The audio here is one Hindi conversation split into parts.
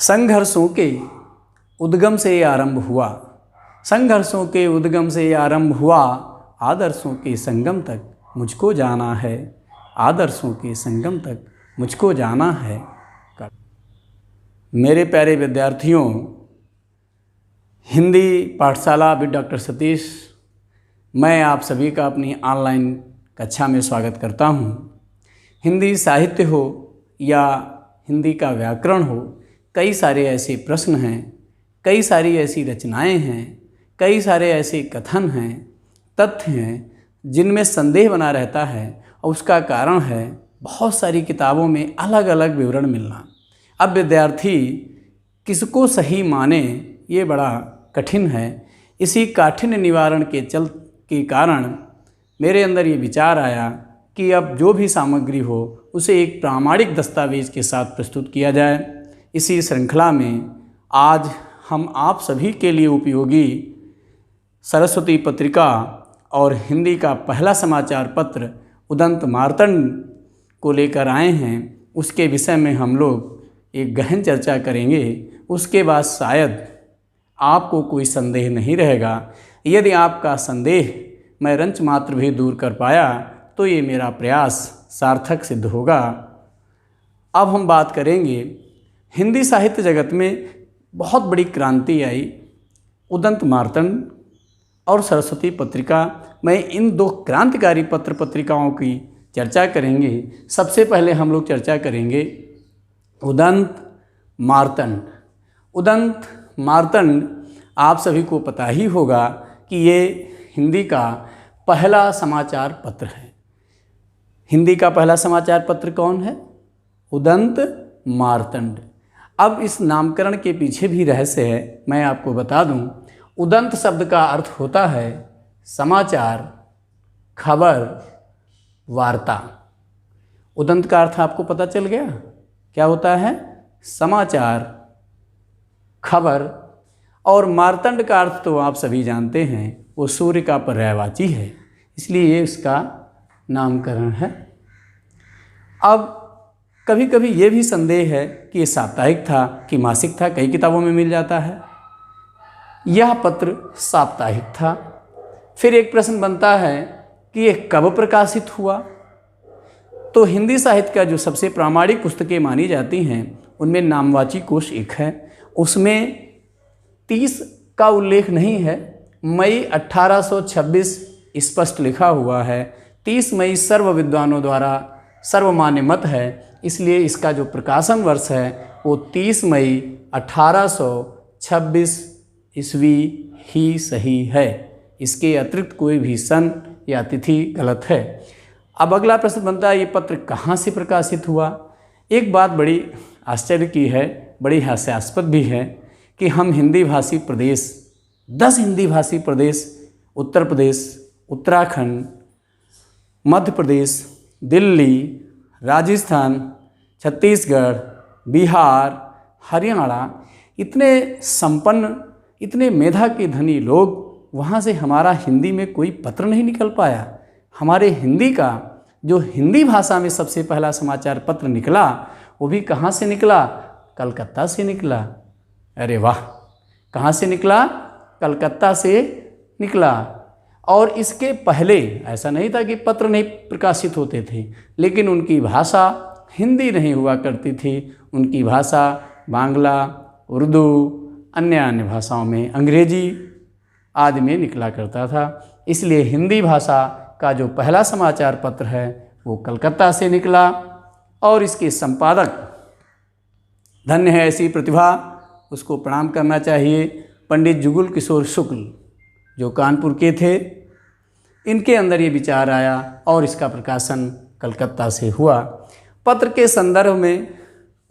संघर्षों के उद्गम से आरंभ हुआ, संघर्षों के उद्गम से आरंभ हुआ, आदर्शों के संगम तक मुझको जाना है, आदर्शों के संगम तक मुझको जाना है। मेरे प्यारे विद्यार्थियों, हिंदी पाठशाला विद डॉक्टर सतीश, मैं आप सभी का अपनी ऑनलाइन कक्षा में स्वागत करता हूँ। हिंदी साहित्य हो या हिंदी का व्याकरण हो, कई सारे ऐसे प्रश्न हैं, कई सारी ऐसी रचनाएं हैं, कई सारे ऐसे कथन हैं, तथ्य हैं जिनमें संदेह बना रहता है और उसका कारण है बहुत सारी किताबों में अलग अलग विवरण मिलना। अब विद्यार्थी किसको सही माने ये बड़ा कठिन है। इसी काठिन्य निवारण के कारण मेरे अंदर ये विचार आया कि अब जो भी सामग्री हो उसे एक प्रामाणिक दस्तावेज के साथ प्रस्तुत किया जाए। इसी श्रृंखला में आज हम आप सभी के लिए उपयोगी सरस्वती पत्रिका और हिंदी का पहला समाचार पत्र उदंत मार्तंड को लेकर आए हैं। उसके विषय में हम लोग एक गहन चर्चा करेंगे। उसके बाद शायद आपको कोई संदेह नहीं रहेगा। यदि आपका संदेह मैं रंच मात्र भी दूर कर पाया तो ये मेरा प्रयास सार्थक सिद्ध होगा। अब हम बात करेंगे, हिंदी साहित्य जगत में बहुत बड़ी क्रांति आई। उदंत मार्तंड और सरस्वती पत्रिका में इन दो क्रांतिकारी पत्र पत्रिकाओं की चर्चा करेंगे। सबसे पहले हम लोग चर्चा करेंगे उदंत मार्तंड। उदंत मार्तंड आप सभी को पता ही होगा कि ये हिंदी का पहला समाचार पत्र है। हिंदी का पहला समाचार पत्र कौन है? उदंत मार्तंड। अब इस नामकरण के पीछे भी रहस्य है, मैं आपको बता दूं। उदंत शब्द का अर्थ होता है समाचार, खबर, वार्ता। उदंत का अर्थ आपको पता चल गया क्या होता है? समाचार, खबर। और मार्तंड का अर्थ तो आप सभी जानते हैं, वो सूर्य का पर्यायवाची है, इसलिए ये इसका नामकरण है। अब कभी कभी ये भी संदेह है कि ये साप्ताहिक था कि मासिक था, कई किताबों में मिल जाता है। यह पत्र साप्ताहिक था। फिर एक प्रश्न बनता है कि यह कब प्रकाशित हुआ? तो हिंदी साहित्य का जो सबसे प्रामाणिक पुस्तकें मानी जाती हैं उनमें नामवाची कोश एक है। उसमें 30 का उल्लेख नहीं है, मई 1826 स्पष्ट लिखा हुआ है। 30 मई सर्व विद्वानों द्वारा सर्वमान्य मत है, इसलिए इसका जो प्रकाशन वर्ष है वो 30 मई 1826 ईस्वी ही सही है। इसके अतिरिक्त कोई भी सन या तिथि गलत है। अब अगला प्रश्न बनता है, ये पत्र कहाँ से प्रकाशित हुआ? एक बात बड़ी आश्चर्य की है, बड़ी हास्यास्पद भी है कि हम हिंदी भाषी प्रदेश 10 हिंदी भाषी प्रदेश, उत्तर प्रदेश, उत्तराखंड, मध्य प्रदेश, दिल्ली, राजस्थान, छत्तीसगढ़, बिहार, हरियाणा, इतने संपन्न, इतने मेधा के धनी लोग, वहाँ से हमारा हिंदी में कोई पत्र नहीं निकल पाया। हमारे हिंदी का जो हिंदी भाषा में सबसे पहला समाचार पत्र निकला वो भी कहाँ से निकला? कलकत्ता से निकला। अरे वाह! कहाँ से निकला? कलकत्ता से निकला। और इसके पहले ऐसा नहीं था कि पत्र नहीं प्रकाशित होते थे, लेकिन उनकी भाषा हिंदी नहीं हुआ करती थी। उनकी भाषा बांग्ला, उर्दू, अन्य भाषाओं में, अंग्रेजी आदि में निकला करता था। इसलिए हिंदी भाषा का जो पहला समाचार पत्र है वो कलकत्ता से निकला। और इसके संपादक, धन्य है ऐसी प्रतिभा, उसको प्रणाम करना चाहिए, पंडित जुगल किशोर शुक्ल, जो कानपुर के थे। इनके अंदर ये विचार आया और इसका प्रकाशन कलकत्ता से हुआ। पत्र के संदर्भ में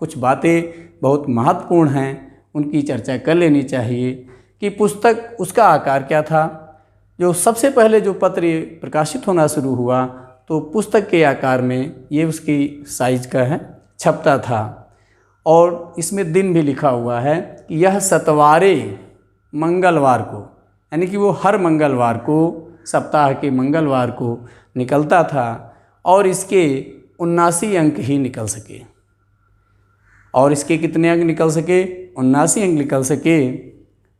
कुछ बातें बहुत महत्वपूर्ण हैं, उनकी चर्चा कर लेनी चाहिए कि पुस्तक, उसका आकार क्या था। जो सबसे पहले जो पत्र प्रकाशित होना शुरू हुआ तो पुस्तक के आकार में ये उसकी साइज का है, छपता था। और इसमें दिन भी लिखा हुआ है कि यह सतवारे मंगलवार को, यानी कि वो हर मंगलवार को, सप्ताह के मंगलवार को निकलता था और इसके 79 अंक ही निकल सके। और इसके कितने अंक निकल सके? 79 अंक निकल सके।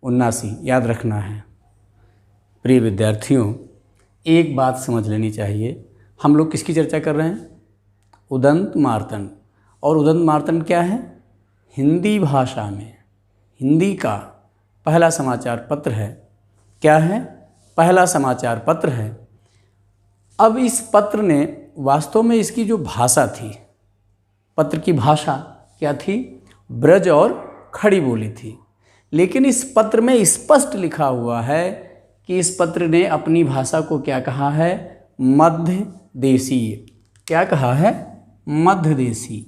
79 याद रखना है। प्रिय विद्यार्थियों, एक बात समझ लेनी चाहिए, हम लोग किसकी चर्चा कर रहे हैं? उदंत मार्तंड। और उदंत मार्तंड क्या है? हिंदी भाषा में हिंदी का पहला समाचार पत्र है। क्या है? पहला समाचार पत्र है। अब इस पत्र ने वास्तव में इसकी जो भाषा थी, पत्र की भाषा क्या थी? ब्रज और खड़ी बोली थी। लेकिन इस पत्र में स्पष्ट लिखा हुआ है कि इस पत्र ने अपनी भाषा को क्या कहा है? मध्य देशीय। क्या कहा है? मध्य देशी।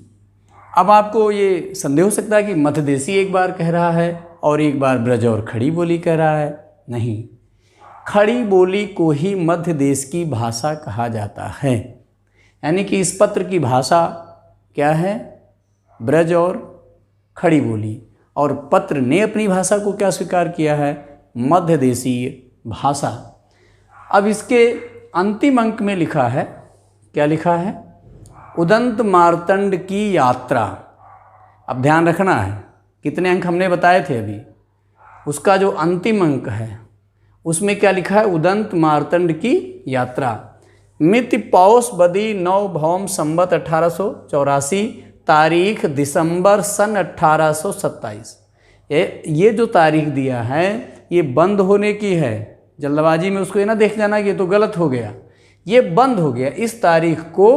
अब आपको ये संदेह हो सकता है कि मध्य देशी एक बार कह रहा है और एक बार ब्रज और खड़ी बोली कह रहा है। नहीं, खड़ी बोली को ही मध्य देश की भाषा कहा जाता है। यानी कि इस पत्र की भाषा क्या है? ब्रज और खड़ी बोली। और पत्र ने अपनी भाषा को क्या स्वीकार किया है? मध्य देशीय भाषा। अब इसके अंतिम अंक में लिखा है, क्या लिखा है? उदंत मार्तंड की यात्रा। अब ध्यान रखना है, कितने अंक हमने बताए थे अभी, उसका जो अंतिम अंक है उसमें क्या लिखा है? उदंत मार्तंड की यात्रा। मिति पौष बदी 9 भौम संवत 1884, तारीख दिसंबर सन 1827। ये जो तारीख दिया है ये बंद होने की है। जल्दबाजी में उसको ये ना देख जाना कि ये तो गलत हो गया, ये बंद हो गया। इस तारीख को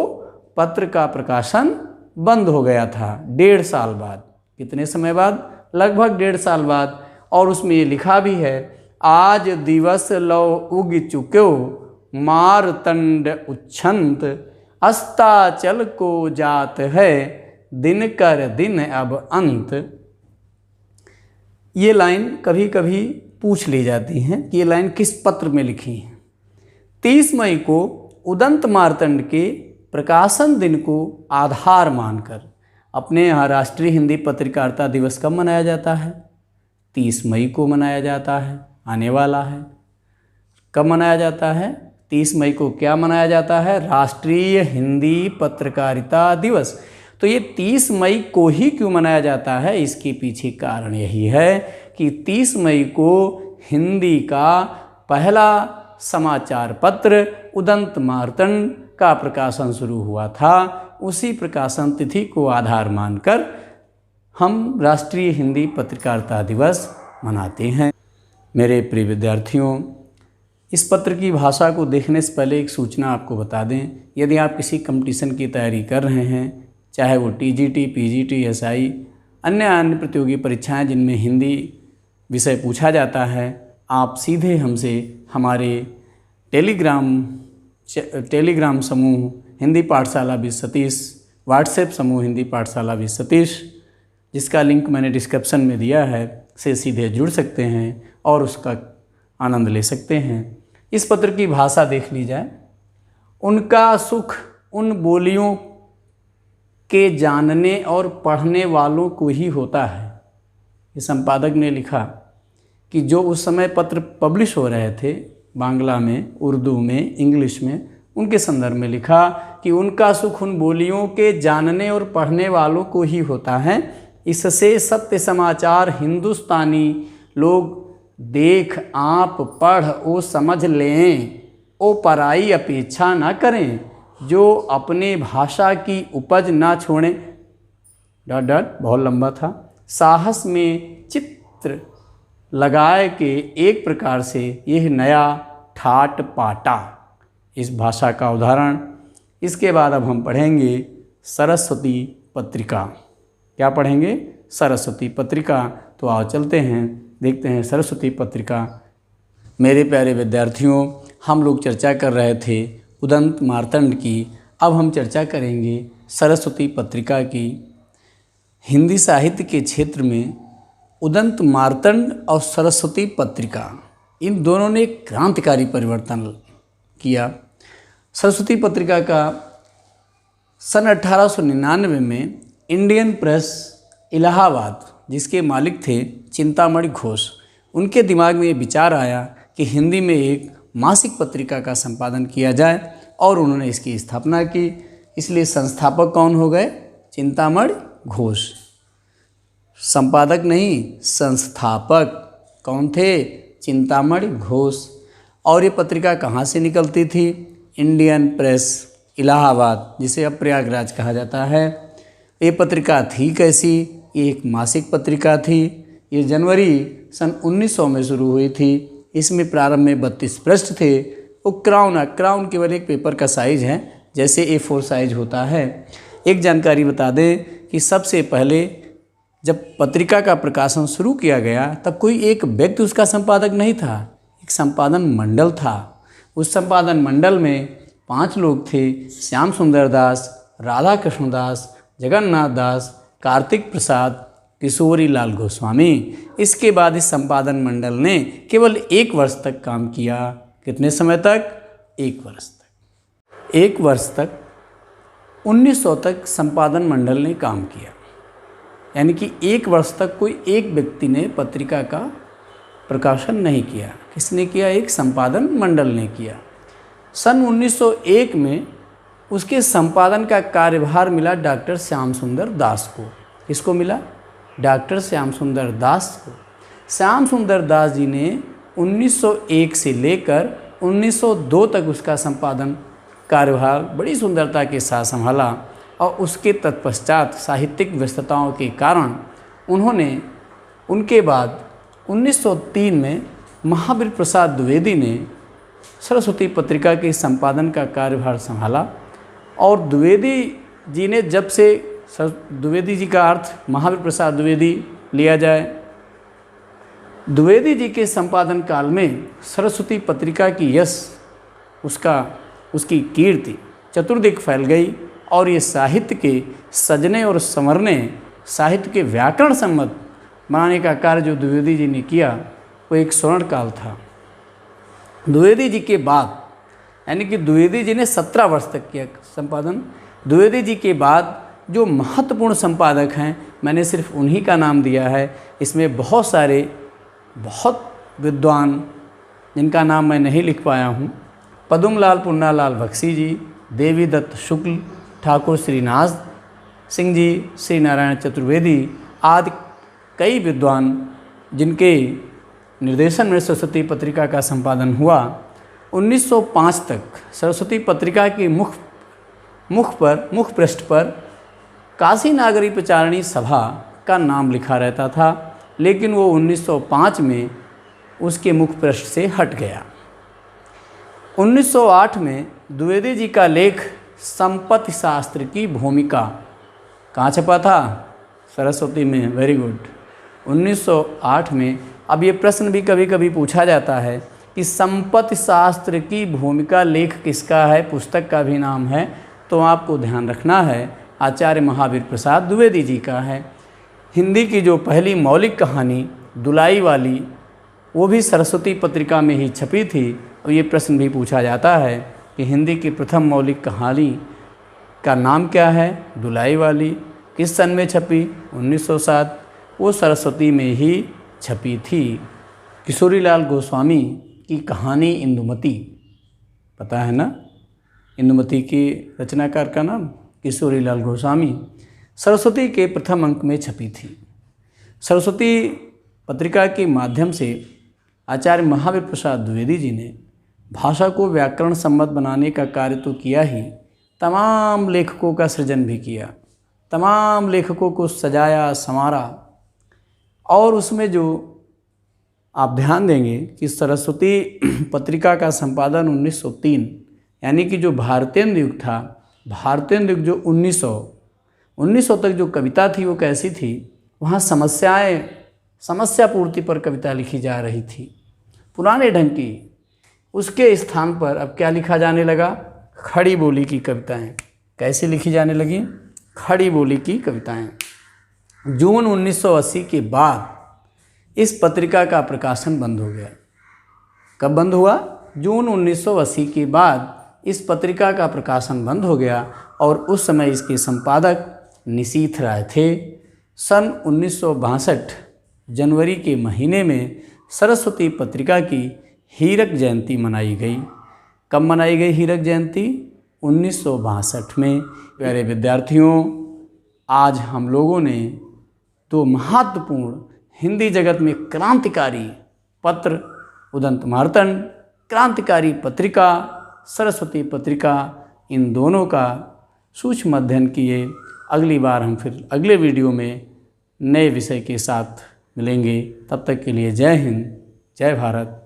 पत्र का प्रकाशन बंद हो गया था 1.5 साल बाद। कितने समय बाद? लगभग 1.5 साल बाद। और उसमें ये लिखा भी है, आज दिवस लौ उग चुक्यो मारतंड उच्छंत, अस्ताचल को जात है दिन कर दिन अब अंत। ये लाइन कभी कभी पूछ ली जाती हैं कि ये लाइन किस पत्र में लिखी है। 30 मई को उदंत मार्तंड के प्रकाशन दिन को आधार मानकर अपने यहाँ राष्ट्रीय हिंदी पत्रकारिता दिवस कब मनाया जाता है? 30 मई को मनाया जाता है, आने वाला है। कब मनाया जाता है? 30 मई को क्या मनाया जाता है? राष्ट्रीय हिंदी पत्रकारिता दिवस। तो ये 30 मई को ही क्यों मनाया जाता है? इसके पीछे कारण यही है कि 30 मई को हिंदी का पहला समाचार पत्र उदंत मार्तंड का प्रकाशन शुरू हुआ था। उसी प्रकाशन तिथि को आधार मानकर हम राष्ट्रीय हिंदी पत्रकारिता दिवस मनाते हैं। मेरे प्रिय विद्यार्थियों, इस पत्र की भाषा को देखने से पहले एक सूचना आपको बता दें। यदि आप किसी कंपटीशन की तैयारी कर रहे हैं, चाहे वो टीजीटी, पीजीटी, एसआई, अन्य प्रतियोगी परीक्षाएं जिनमें हिंदी विषय पूछा जाता है, आप सीधे हमसे हमारे टेलीग्राम समूह हिंदी पाठशाला 20 सतीश, व्हाट्सएप समूह हिंदी पाठशाला 20 सतीश, जिसका लिंक मैंने डिस्क्रिप्शन में दिया है, से सीधे जुड़ सकते हैं और उसका आनंद ले सकते हैं। इस पत्र की भाषा देख ली जाए। उनका सुख उन बोलियों के जानने और पढ़ने वालों को ही होता है। ये संपादक ने लिखा कि जो उस समय पत्र पब्लिश हो रहे थे बांग्ला में, उर्दू में, इंग्लिश में, उनके संदर्भ में लिखा कि उनका सुख उन बोलियों के जानने और पढ़ने वालों को ही होता है। इससे सत्य समाचार हिंदुस्तानी लोग देख, आप, पढ़ ओ समझ लें, ओ पराई अपेक्षा ना करें, जो अपने भाषा की उपज ना छोड़ें। बहुत लंबा था। साहस में चित्र लगाए के एक प्रकार से यह नया ठाट पाटा, इस भाषा का उदाहरण। इसके बाद अब हम पढ़ेंगे सरस्वती पत्रिका। क्या पढ़ेंगे? सरस्वती पत्रिका। तो आओ चलते हैं, देखते हैं सरस्वती पत्रिका। मेरे प्यारे विद्यार्थियों, हम लोग चर्चा कर रहे थे उदंत मार्तंड की। अब हम चर्चा करेंगे सरस्वती पत्रिका की। हिंदी साहित्य के क्षेत्र में उदंत मार्तंड और सरस्वती पत्रिका, इन दोनों ने क्रांतिकारी परिवर्तन किया। सरस्वती पत्रिका का सन 1899 में इंडियन प्रेस इलाहाबाद, जिसके मालिक थे चिंतामणि घोष, उनके दिमाग में ये विचार आया कि कि हिंदी में एक मासिक पत्रिका का संपादन किया जाए और उन्होंने इसकी स्थापना की। इसलिए संस्थापक कौन हो गए? चिंतामणि घोष। संपादक नहीं, संस्थापक कौन थे? चिंतामणि घोष। और ये पत्रिका कहाँ से निकलती थी? इंडियन प्रेस, इलाहाबाद, जिसे अब प्रयागराज कहा जाता है। ये पत्रिका थी कैसी? ये एक मासिक पत्रिका थी। ये जनवरी सन 1900 में शुरू हुई थी। इसमें प्रारंभ में 32 पृष्ठ थे। वो क्राउन केवल एक पेपर का साइज है, जैसे A4 साइज होता है। एक जानकारी बता दें कि सबसे पहले जब पत्रिका का प्रकाशन शुरू किया गया तब कोई एक व्यक्ति उसका संपादक नहीं था, एक संपादन मंडल था। उस संपादन मंडल में 5 लोग थे: श्याम सुंदर दास, राधा कृष्ण दास, जगन्नाथ दास, कार्तिक प्रसाद, किशोरी लाल गोस्वामी। इसके बाद इस संपादन मंडल ने केवल 1 वर्ष तक काम किया। कितने समय तक? 1 वर्ष तक। 1 वर्ष तक 1900 तक संपादन मंडल ने काम किया, यानी कि 1 वर्ष तक कोई एक व्यक्ति ने पत्रिका का प्रकाशन नहीं किया। किसने किया? एक संपादन मंडल ने किया। सन 1901 में उसके संपादन का कार्यभार मिला डॉक्टर श्याम सुंदर दास को। किसको मिला? डॉक्टर श्याम सुंदर दास को। श्याम सुंदर दास जी ने 1901 से लेकर 1902 तक उसका संपादन कार्यभार बड़ी सुंदरता के साथ संभाला और उसके तत्पश्चात साहित्यिक व्यस्तताओं के कारण उनके बाद 1903 में महावीर प्रसाद द्विवेदी ने सरस्वती पत्रिका के संपादन का कार्यभार संभाला। और द्विवेदी जी ने जब से, द्विवेदी जी का अर्थ महावीर प्रसाद द्विवेदी लिया जाए, द्विवेदी जी के संपादन काल में सरस्वती पत्रिका की यश, उसकी कीर्ति चतुर्दिक फैल गई और ये साहित्य के सजने और संवरने, साहित्य के व्याकरण सम्मत बनाने का कार्य जो द्विवेदी जी ने किया वो एक स्वर्ण काल था। द्विवेदी जी के बाद, यानी कि द्विवेदी जी ने 17 वर्ष तक किया संपादन। द्विवेदी जी के बाद जो महत्वपूर्ण संपादक हैं, मैंने सिर्फ उन्हीं का नाम दिया है। इसमें बहुत विद्वान जिनका नाम मैं नहीं लिख पाया हूँ: पदुमलाल पुन्नालाल बख्शी जी, देवी दत्त शुक्ल, ठाकुर श्रीनाथ सिंह जी, श्री नारायण चतुर्वेदी आदि कई विद्वान जिनके निर्देशन में सरस्वती पत्रिका का संपादन हुआ। 1905 तक सरस्वती पत्रिका के मुख पृष्ठ पर काशी नागरी प्रचारणी सभा का नाम लिखा रहता था, लेकिन वो 1905 में उसके मुख पृष्ठ से हट गया। 1908 में द्विवेदी जी का लेख संपत्ति शास्त्र की भूमिका कहाँ छपा था? सरस्वती में। Very good. 1908 में। अब ये प्रश्न भी कभी कभी पूछा जाता है कि संपत्ति शास्त्र की भूमिका लेख किसका है, पुस्तक का भी नाम है, तो आपको ध्यान रखना है आचार्य महावीर प्रसाद द्विवेदी जी का है। हिंदी की जो पहली मौलिक कहानी दुलाई वाली, वो भी सरस्वती पत्रिका में ही छपी थी। और ये प्रश्न भी पूछा जाता है कि हिंदी की प्रथम मौलिक कहानी का नाम क्या है? दुलाई वाली। किस सन में छपी? 1907। वो सरस्वती में ही छपी थी। किशोरी लाल गोस्वामी की कहानी इंदुमती, पता है ना? इंदुमती की रचनाकार का नाम किशोरी लाल गोस्वामी, सरस्वती के प्रथम अंक में छपी थी। सरस्वती पत्रिका के माध्यम से आचार्य महावीर प्रसाद द्विवेदी जी ने भाषा को व्याकरण सम्मत बनाने का कार्य तो किया ही, तमाम लेखकों का सृजन भी किया, तमाम लेखकों को सजाया संवारा। और उसमें जो आप ध्यान देंगे कि सरस्वती पत्रिका का संपादन 1903, यानी कि जो भारतेंदु युग था, भारतेंदु युग जो 1900 तक जो कविता थी वो कैसी थी? वहाँ समस्या पूर्ति पर कविता लिखी जा रही थी, पुराने ढंग की। उसके स्थान पर अब क्या लिखा जाने लगा? खड़ी बोली की कविताएं। कैसे लिखी जाने लगी? खड़ी बोली की कविताएं। जून 1980 के बाद इस पत्रिका का प्रकाशन बंद हो गया। कब बंद हुआ? जून 1980 के बाद इस पत्रिका का प्रकाशन बंद हो गया और उस समय इसके संपादक निशीथ राय थे। सन 1962 जनवरी के महीने में सरस्वती पत्रिका की हीरक जयंती मनाई गई। कब मनाई गई हीरक जयंती? 1962 में। प्यारे विद्यार्थियों, आज हम लोगों ने दो महत्वपूर्ण हिंदी जगत में क्रांतिकारी पत्र, उदंत मार्तंड क्रांतिकारी पत्रिका, सरस्वती पत्रिका, इन दोनों का सूक्ष्म अध्ययन किए। अगली बार हम फिर अगले वीडियो में नए विषय के साथ मिलेंगे। तब तक के लिए जय हिंद, जय भारत।